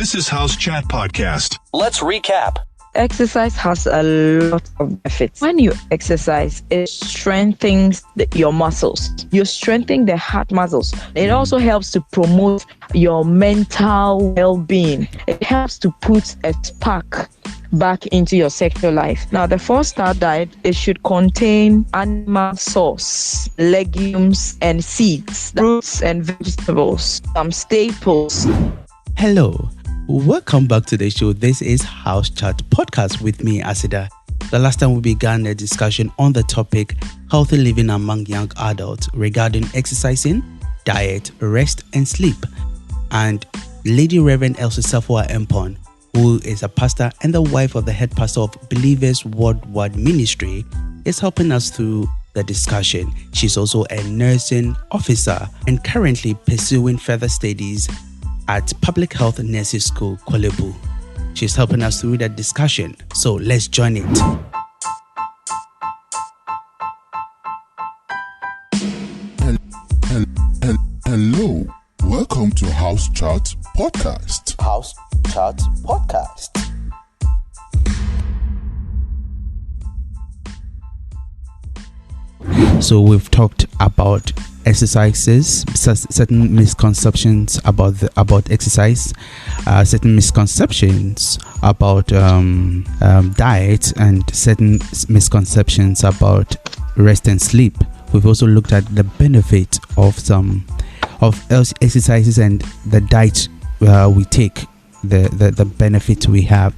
This is House Chat Podcast. Let's recap. Exercise has a lot of benefits. When you exercise, it strengthens your muscles. You strengthen the heart muscles. It also helps to promote your mental well-being. It helps to put a spark back into your sexual life. Now, the 4-star diet, it should contain animal source, legumes and seeds, fruits and vegetables, some staples. Hello, welcome back to the show. This is House Chat Podcast with me, Asida. The last time we began a discussion on the topic healthy living among young adults regarding exercising, diet, rest and sleep. And Lady Reverend Elsie Empon, who is a pastor and the wife of the head pastor of Believers Worldwide Ministry, is helping us through the discussion. She's also a nursing officer and currently pursuing further studies at Public Health Nursing School, Kolebu. She's helping us through the discussion, so let's join it. Hello, welcome to House Chat Podcast. House Chat Podcast. So we've talked about exercises, certain misconceptions about exercise, certain misconceptions about diet, and certain misconceptions about rest and sleep. We've also looked at the benefit of some of exercises and the diet we take, the benefits we have.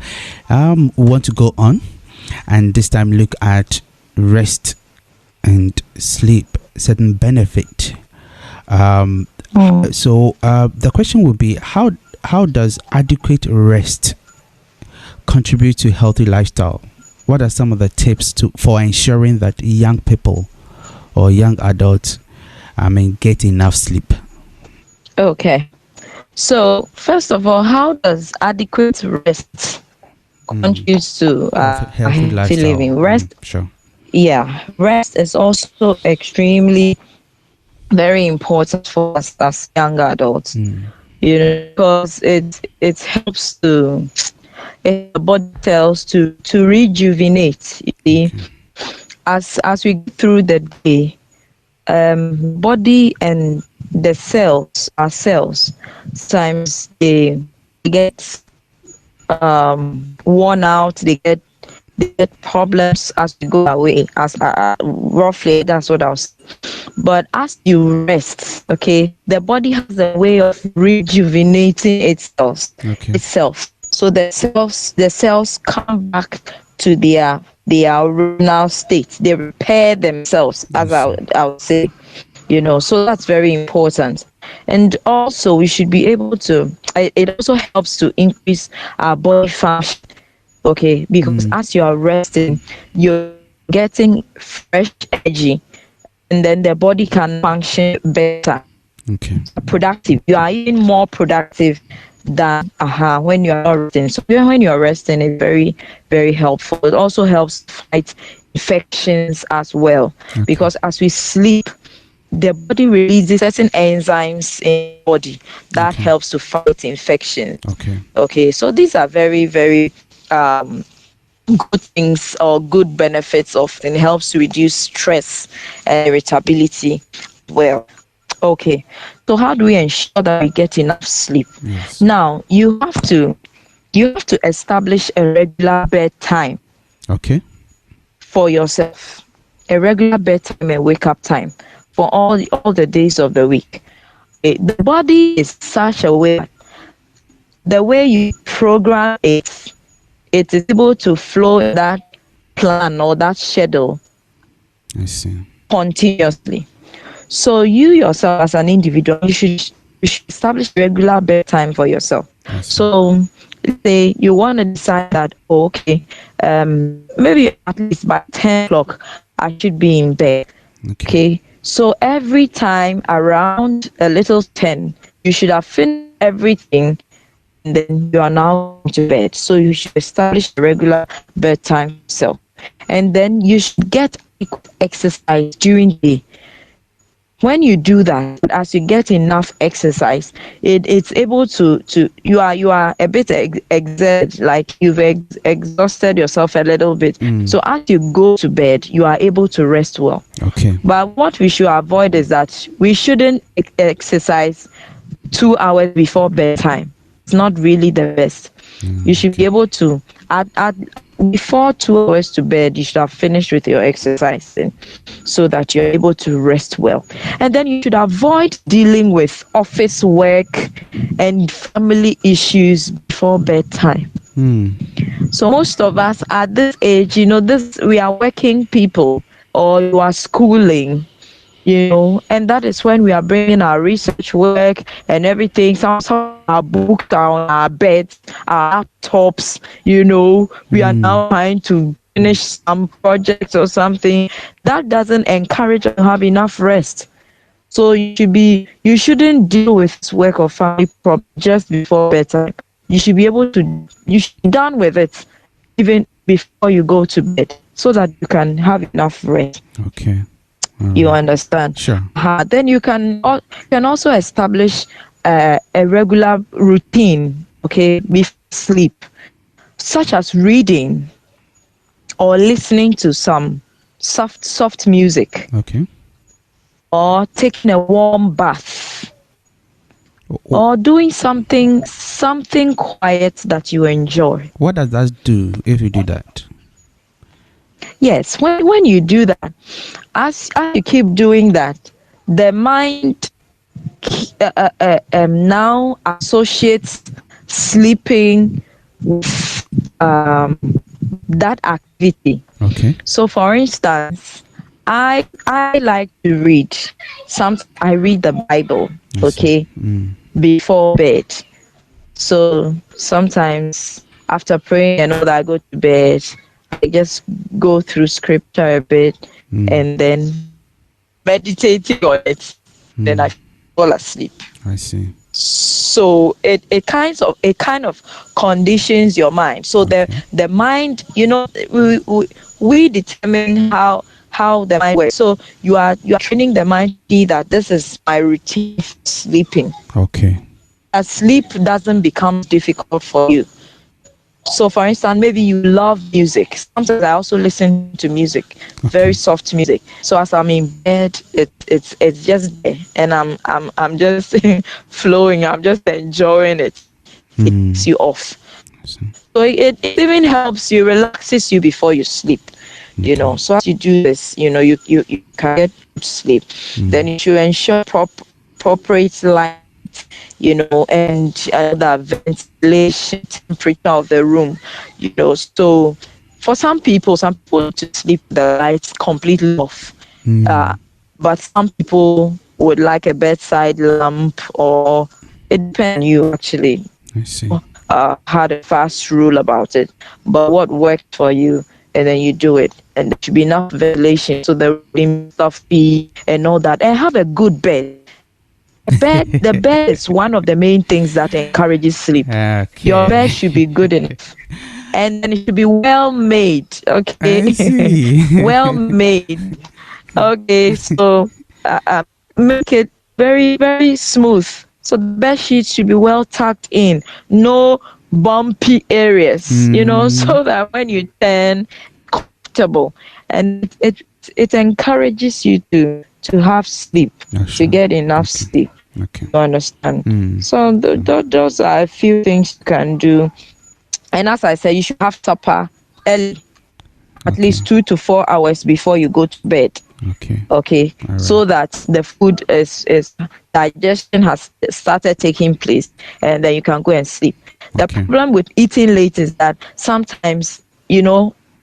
We want to go on and this time look at rest and sleep, certain benefit. So the question would be, how does adequate rest contribute to healthy lifestyle? What are some of the tips for ensuring that young people or young adults get enough sleep? Okay. So, first of all, how does adequate rest contribute to healthy living? Rest, sure. Yeah, rest is also extremely very important for us as young adults. Because it helps to the body cells to rejuvenate. You see, as we go through the day, body and the cells, our cells, sometimes they get worn out. They get problems as we go away. As roughly, that's what I was. But as you rest, okay, the body has a way of rejuvenating itself. So the cells come back to their original state. They repair themselves, as I would say. So that's very important. And also, we should be able to. It also helps to increase our body function. Okay, because as you are resting, you're getting fresh energy, and then the body can function better. Okay. Productive. You are even more productive than when you are not resting. So when you are resting, it's very, very helpful. It also helps fight infections as well, because as we sleep, the body releases certain enzymes in the body that helps to fight infection. Okay. So these are very, very good things or good benefits of, and helps to reduce stress and irritability. Well, okay. So how do we ensure that we get enough sleep? Now you have to establish a regular bedtime. Okay. For yourself, a regular bedtime and wake up time for all the days of the week. The body is such a way. The way you program it is able to flow in that plan or that schedule. I see. Continuously. So you yourself as an individual, you should establish regular bedtime for yourself. So say you want to decide that, maybe at least by 10 o'clock I should be in bed. Okay. So every time around a little 10, you should have finished everything, and then you are now to bed. So you should establish a regular bedtime for yourself. And then you should get exercise during the day. 30 minutes, 45 minutes, 1 hour, 45 minutes. 1 hour. So every time around a little 10, you should have finished everything, and then you are now to bed. So you should establish a regular bedtime for yourself. And then you should get exercise during the day. 30 when you do that, as you get enough exercise, it's able to you are a bit exerted, like you've exhausted yourself a little bit. So as you go to bed, you are able to rest well. Okay. But what we should avoid is that we shouldn't exercise 2 hours before bedtime. It's not really the best. You should be able to at before 2 hours to bed, you should have finished with your exercising so that you're able to rest well. And then you should avoid dealing with office work and family issues before bedtime. So most of us at this age, this we are working people, or you are schooling, and that is when we are bringing our research work and everything. Some our books are on our beds, our laptops, we are now trying to finish some projects or something. That doesn't encourage us to have enough rest. So you shouldn't deal with this work or family problem just before bedtime. You should be done with it even before you go to bed, so that you can have enough rest. Okay. You understand? Sure. Then you can also establish a regular routine, okay, before sleep, such as reading or listening to some soft music. Okay. Or taking a warm bath. Or doing something quiet that you enjoy. What does that do if you do that? Yes, when you do that, as you keep doing that, the mind now associates sleeping with that activity. Okay. So, for instance, I like to read. I read the Bible, okay, before bed. So sometimes after praying and all that, I go to bed. I just go through scripture a bit and then meditating on it. Then I fall asleep. I see. So it kind of conditions your mind. So the mind, we determine how the mind works. So you are training the mind to see that this is my routine for sleeping. Okay. As sleep doesn't become difficult for you. So, for instance, maybe you love music. Sometimes I also listen to music, very soft music. So as I'm in bed, it's just there, and I'm just flowing. I'm just enjoying it. It takes you off. So it even helps you, relaxes you before you sleep. So as you do this, you can get sleep. Then you should ensure proper light, and the ventilation, temperature of the room, So for some people to sleep the lights completely off. But some people would like a bedside lamp, or it depends on you actually. I see. Had a fast rule about it, but what worked for you, and then you do it, and there should be enough ventilation so the room stuff and all that, and have a good bed. The bed is one of the main things that encourages sleep. Okay. Your bed should be good enough, and then it should be well made. Okay, I see. well made. Okay, so make it very, very smooth. So the bed sheets should be well tucked in, no bumpy areas. So that when you turn, comfortable, and it encourages you to have sleep, to get enough sleep. Okay. You understand? So those are a few things you can do. And as I said, you should have supper early, at least 2 to 4 hours before you go to bed. Okay. Right. So that the food is digestion has started taking place, and then you can go and sleep. The problem with eating late is that sometimes you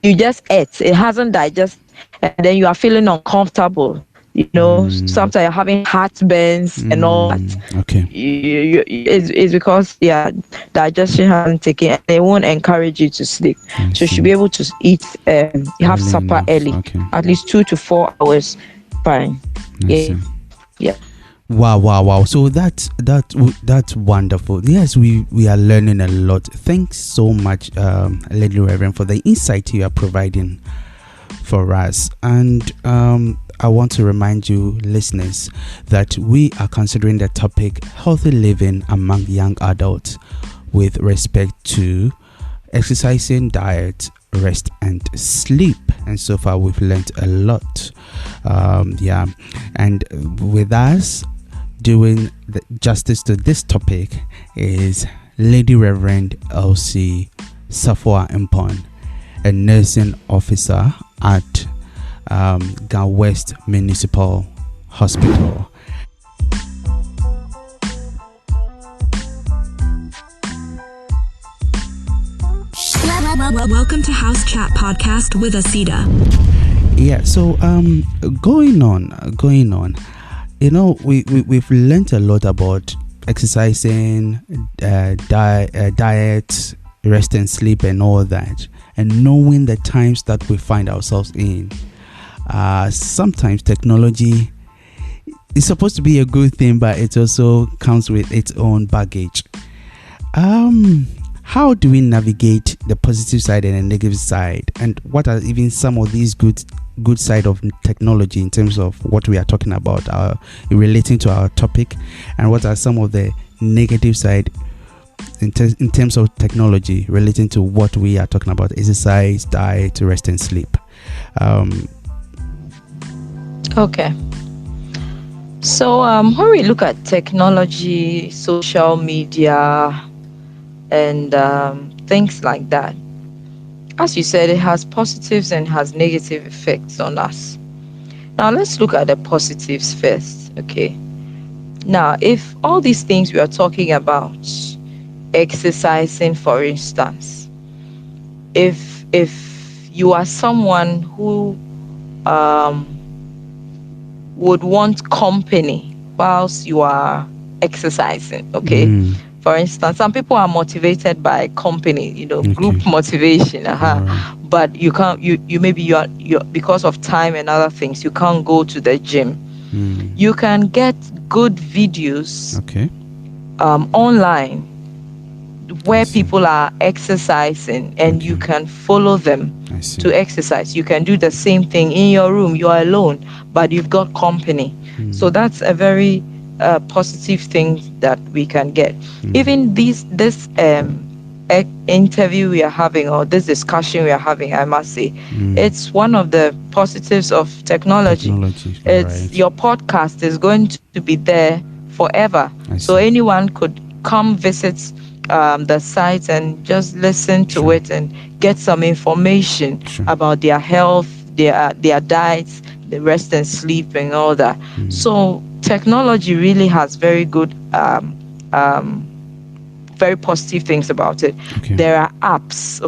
just ate, it hasn't digested, and then you are feeling uncomfortable. Sometimes you're having heartburns and all that. Okay. It's because digestion hasn't taken, and they won't encourage you to sleep. So you should be able to eat, have supper early, at least 2 to 4 hours. Fine. Yeah. Wow. So that's wonderful. Yes, we are learning a lot. Thanks so much, Lady Reverend, for the insight you are providing for us. And I want to remind you, listeners, that we are considering the topic healthy living among young adults with respect to exercising, diet, rest, and sleep. And so far, we've learned a lot. And with us doing the justice to this topic is Lady Reverend Elsie Safwa Impon, a nursing officer at Ga West Municipal Hospital. Welcome to House Chat Podcast with Asida. Yeah, so going on. You know, we've learned a lot about exercising, diet, rest and sleep, and all that, and knowing the times that we find ourselves in. Sometimes technology is supposed to be a good thing, but it also comes with its own baggage. How do we navigate the positive side and the negative side, and what are even some of these good side of technology in terms of what we are talking about, relating to our topic, and what are some of the negative side in terms of technology relating to what we are talking about: exercise, diet, rest and sleep. Okay. So when we look at technology, social media, and things like that, as you said, it has positives and has negative effects on us. Now let's look at the positives first. Okay. Now, if all these things we are talking about, exercising, for instance, if you are someone who would want company whilst you are exercising, okay. For instance, some people are motivated by company, group motivation, but you can't, you maybe you're because of time and other things, you can't go to the gym. You can get good videos online where people are exercising, and you can follow them to exercise. You can do the same thing in your room. You are alone, but you've got company. So that's a very positive thing that we can get. Even this interview we are having, or this discussion we are having, I must say, it's one of the positives of technology. Your podcast is going to be there forever, so anyone could come visit the site and just listen to it and get some information about their health, their diets, the rest and sleep and all that. So technology really has very good very positive things about it. There are apps,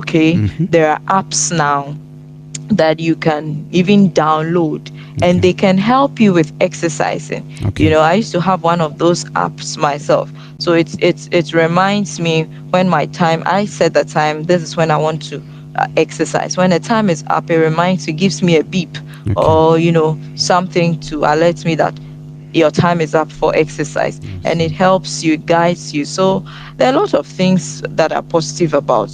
there are apps now that you can even download, and they can help you with exercising. I used to have one of those apps myself, so it reminds me when I set the time. This is when I want to exercise. When the time is up, it reminds me, gives me a beep, or something to alert me that your time is up for exercise, and it helps you, guides you. So there are a lot of things that are positive about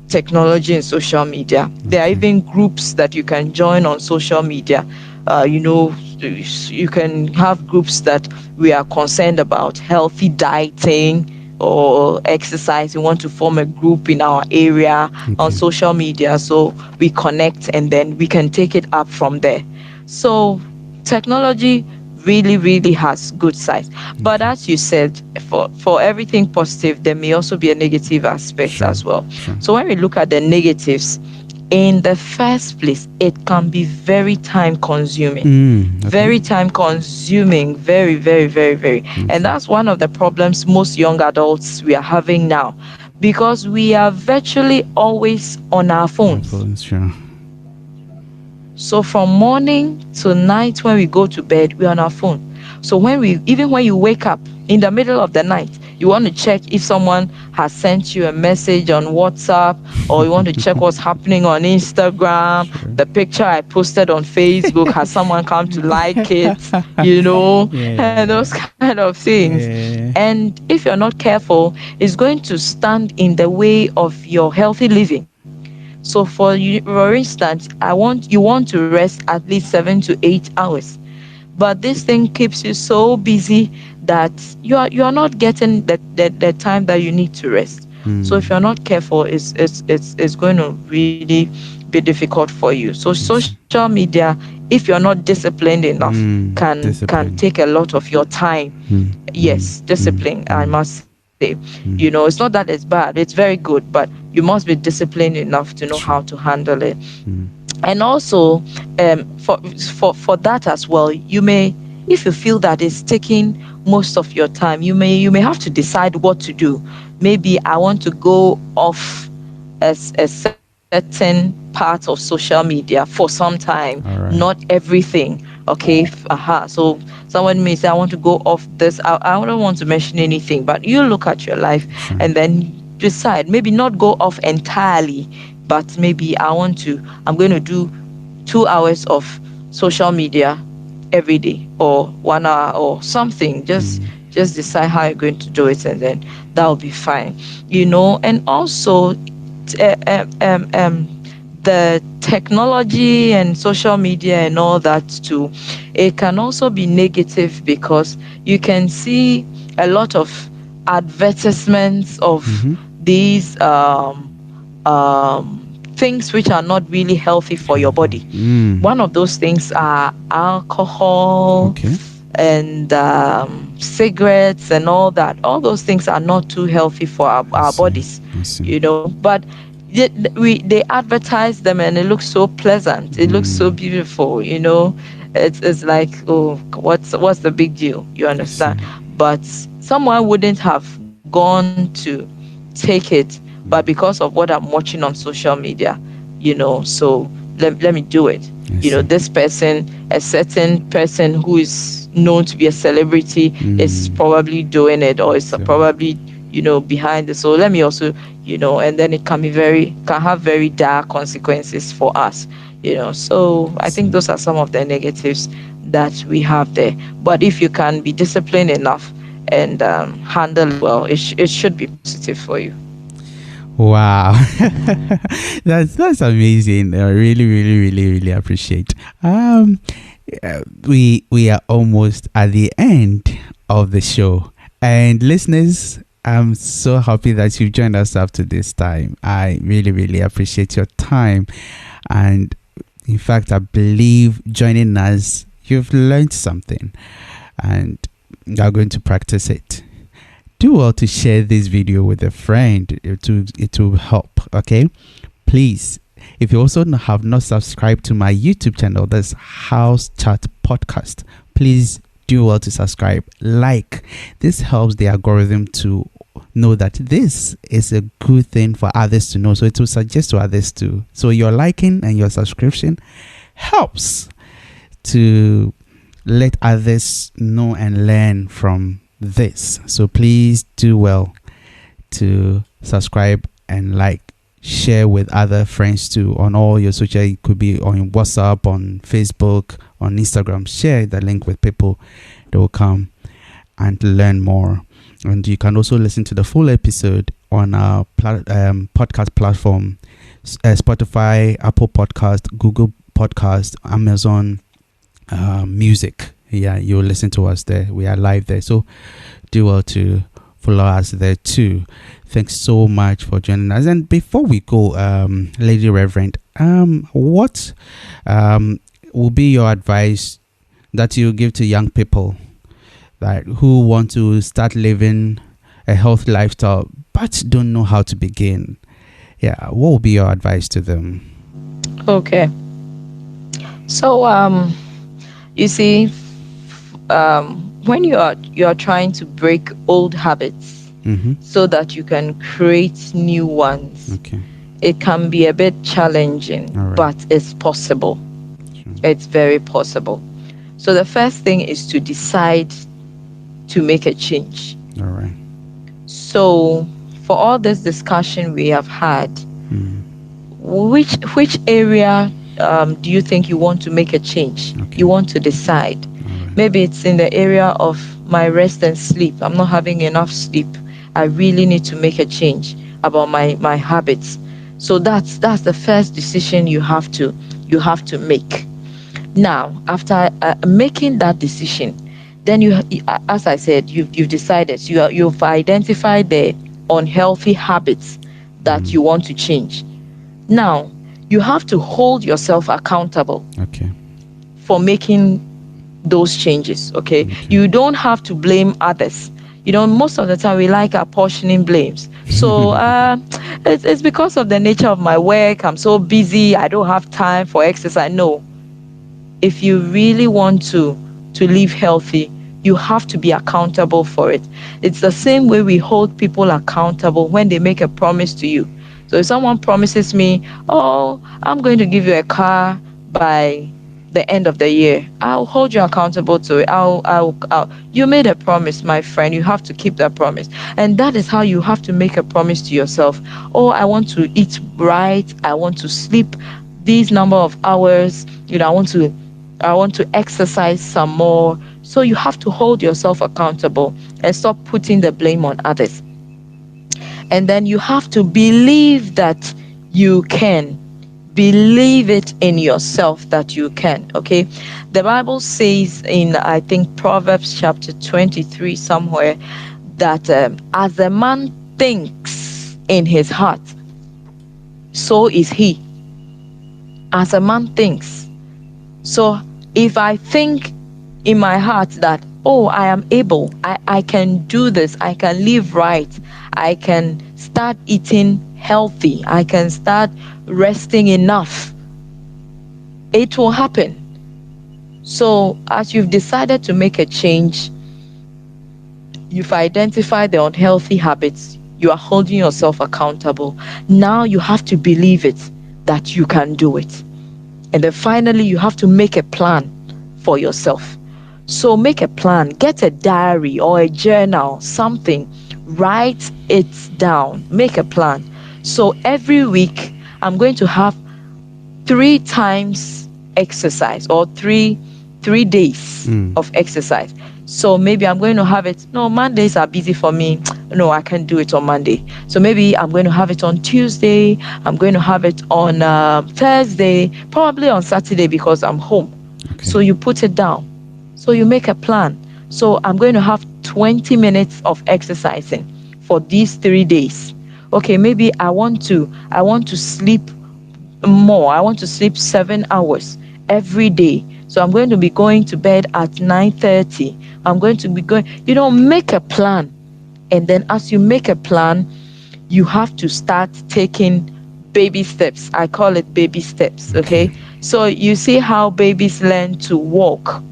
technology and social media. There are even groups that you can join on social media. You can have groups that we are concerned about healthy dieting or exercise. We want to form a group in our area on social media, so we connect and then we can take it up from there. So technology really has good sides, but as you said, for everything positive, there may also be a negative aspect as well. So when we look at the negatives, in the first place, it can be very time consuming. Very time consuming, very. And that's one of the problems most young adults we are having now, because we are virtually always on our phones. So from morning to night, when we go to bed, we're on our phone. So when you wake up in the middle of the night, you want to check if someone has sent you a message on WhatsApp, or you want to check what's happening on Instagram. The picture I posted on Facebook, has someone come to like it, and those kind of things. And if you're not careful, it's going to stand in the way of your healthy living. So for instance, you want to rest at least 7 to 8 hours, but this thing keeps you so busy that you are not getting the time that you need to rest. So if you're not careful, it's going to really be difficult for you. So social media, if you're not disciplined enough, can Discipline. take a lot of your time. Yes, discipline, I must say. It's not that it's bad, it's very good, but you must be disciplined enough to know how to handle it. And also, for that as well, you may, if you feel that it's taking most of your time, you may have to decide what to do. Maybe I want to go off a certain part of social media for some time, All right. not everything. Okay, so someone may say, I want to go off this. I don't want to mention anything, but you look at your life Sure. and then decide, maybe not go off entirely, but maybe I'm going to do 2 hours of social media every day, or 1 hour or something. Just decide how you're going to do it, and then that will be fine. And also, the technology and social media and all that too, it can also be negative, because you can see a lot of advertisements of these things which are not really healthy for your body. One of those things are alcohol, Okay. and cigarettes and all that. All those things are not too healthy for our bodies, I see. but they advertise them, and it looks so pleasant, it looks so beautiful. It's like, oh, what's the big deal, you understand? But someone wouldn't have gone to take it, but because of what I'm watching on social media, so let me do it. This person, a certain person who is known to be a celebrity, is probably doing it, or is probably behind it. So let me also, and then it can have very dire consequences for us. So I think those are some of the negatives that we have there. But if you can be disciplined enough and handle it well, it should be positive for you. Wow. that's amazing. I really, really, really, really appreciate. We are almost at the end of the show, and listeners, I'm so happy that you've joined us up to this time. I really, really appreciate your time, and in fact, I believe joining us, you've learned something, and you're going to practice it. Do well to share this video with a friend. It will help. Okay, please, if you also have not subscribed to my YouTube channel, that's House Chat Podcast, please do well to subscribe. This helps the algorithm to know that this is a good thing for others to know, so it will suggest to others too. So your liking and your subscription helps to let others know and learn from this. So please do well to subscribe and share with other friends too on all your social. It could be on WhatsApp, on Facebook, on Instagram. Share the link with people that will come and learn more. And you can also listen to the full episode on our podcast platform, Spotify, Apple Podcast, Google Podcast, Amazon Music. Yeah, you'll listen to us there. We are live there. So do well to follow us there too. Thanks so much for joining us. And before we go, Lady Reverend, what will be your advice that you give to young people who want to start living a healthy lifestyle but don't know how to begin? Yeah, what will be your advice to them? Okay. So you see, when you are trying to break old habits so that you can create new ones, Okay. it can be a bit challenging, All right. but it's possible. Sure. It's very possible. So the first thing is to decide to make a change. All right. So for all this discussion we have had, which area do you think you want to make a change? Okay. You want to decide. Right. Maybe it's in the area of my rest and sleep. I'm not having enough sleep. I really need to make a change about my habits. So that's the first decision you have to make. Now, after making that decision, then you, as I said, you've decided, you've identified the unhealthy habits that you want to change. Now, you have to hold yourself accountable for making those changes. Okay? You don't have to blame others. Most of the time we like apportioning blames. So it's because of the nature of my work. I'm so busy, I don't have time for exercise. No. If you really want to live healthy, you have to be accountable for it. It's the same way we hold people accountable when they make a promise to you. So if someone promises me, oh, I'm going to give you a car by the end of the year, I'll hold you accountable to it. You made a promise, my friend. You have to keep that promise. And that is how you have to make a promise to yourself. Oh, I want to eat right. I want to sleep these number of hours. I want to exercise some more. So you have to hold yourself accountable and stop putting the blame on others. And then you have to believe that you can. Believe it in yourself that you can. Okay? The Bible says in, I think, Proverbs chapter 23 somewhere, that as a man thinks in his heart, so is he. As a man thinks. So if I think in my heart that, oh, I am able, I can do this, I can live right, I can start eating healthy, I can start resting enough, it will happen. So as you've decided to make a change, you've identified the unhealthy habits, you are holding yourself accountable. Now you have to believe it, that you can do it. And then finally, you have to make a plan for yourself. So make a plan, get a diary or a journal, something, write it down, make a plan. So every week, I'm going to have 3 times exercise, or three days of exercise. So maybe I'm going to have it, no, Mondays are busy for me. No, I can't do it on Monday. So maybe I'm going to have it on Tuesday. I'm going to have it on Thursday, probably on Saturday because I'm home. So you put it down. So you make a plan. So I'm going to have 20 minutes of exercising for these 3 days. Okay, maybe I want to sleep more. I want to sleep 7 hours every day. So I'm going to be going to bed at 9:30. I'm going to be going, make a plan. And then as you make a plan, you have to start taking baby steps. I call it baby steps, okay? So you see how babies learn to walk.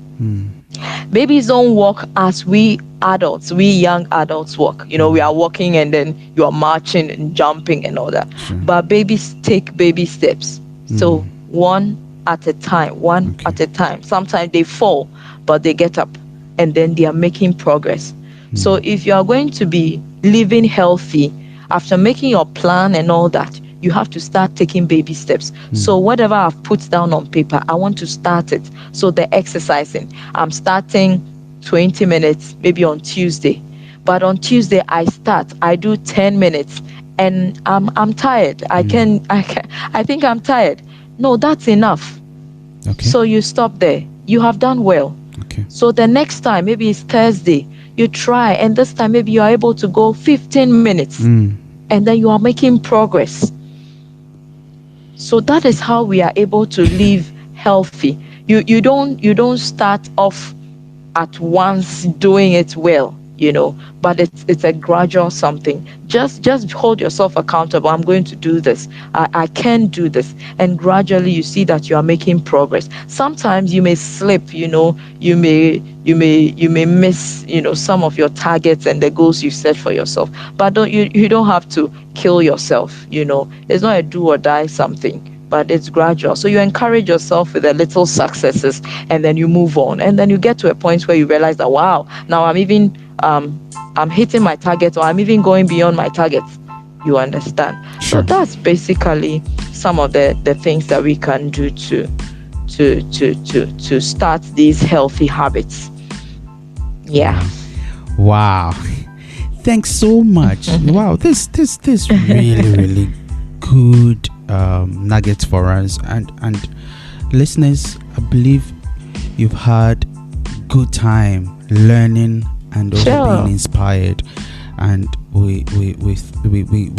Babies don't walk as we young adults walk. We are walking and then you are marching and jumping and all that. But babies take baby steps. So one at a time. Sometimes they fall, but they get up and then they are making progress. So if you are going to be living healthy, after making your plan and all that, you have to start taking baby steps. So whatever I've put down on paper, I want to start it. So the exercising, I'm starting 20 minutes, maybe on Tuesday. But on Tuesday, I do 10 minutes and I'm tired. I think I'm tired. No, that's enough. So you stop there. You have done well. So the next time, maybe it's Thursday, you try, and this time maybe you are able to go 15 minutes and then you are making progress. So that is how we are able to live healthy. You don't start off at once doing it well, but it's a gradual something. Just hold yourself accountable. I'm going to do this. I can do this. And gradually you see that you are making progress. Sometimes you may slip, you may miss, some of your targets and the goals you set for yourself. But you don't have to kill yourself, It's not a do or die something, but it's gradual. So you encourage yourself with the little successes and then you move on. And then you get to a point where you realize that, wow, now I'm even I'm hitting my target, or I'm even going beyond my targets. You understand? So that's basically some of the things that we can do to start these healthy habits. Yeah. Wow. Thanks so much. Wow, this really, really good nuggets for us, and listeners, I believe you've had good time learning and also being inspired, and we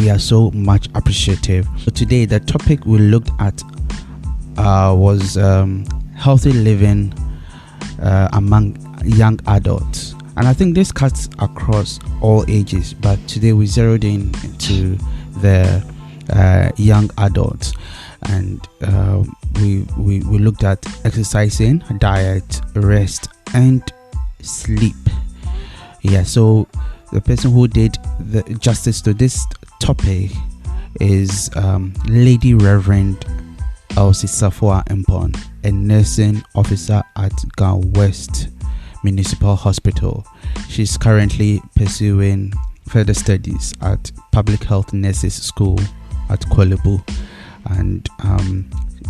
are so much appreciative. So today the topic we looked at was healthy living among young adults, and I think this cuts across all ages, but today we zeroed in to the young adults, and we looked at exercising, diet, rest, and sleep. Yeah, so the person who did the justice to this topic is Lady Reverend Elsie Impon, a nursing officer at Gan West Municipal Hospital. She's currently pursuing further studies at Public Health Nurses School at Kwalebu, and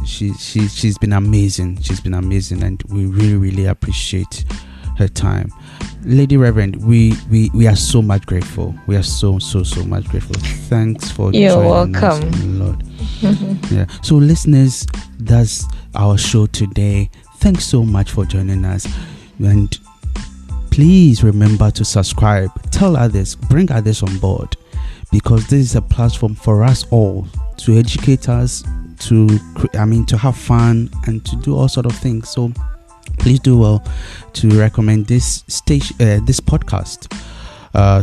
she's been amazing. She's been amazing, and we really appreciate her time. Lady Reverend, we are so much grateful. We are so much grateful. Thanks for joining us, Lord. Yeah. So listeners, that's our show today. Thanks so much for joining us, and please remember to subscribe, tell others, bring others on board, because this is a platform for us all to educate us, to have fun and to do all sort of things. So please do well to recommend this station, this podcast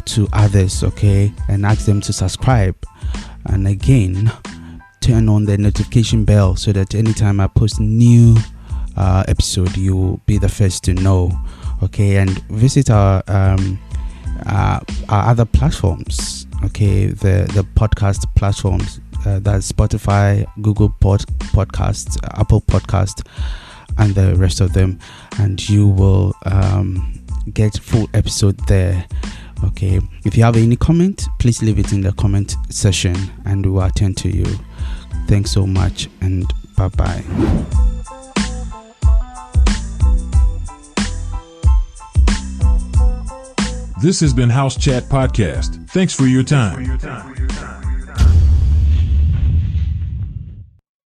to others, okay, and ask them to subscribe, and again turn on the notification bell so that anytime I post new episode, you will be the first to know, okay. And visit our other platforms, okay, the podcast platforms, that's Spotify, Google Podcasts, Apple Podcast, and the rest of them, and you will get full episode there, okay. If you have any comment, please leave it in the comment section and we will attend to you. Thanks so much, and bye bye. This has been House Chat Podcast. Thanks for your time.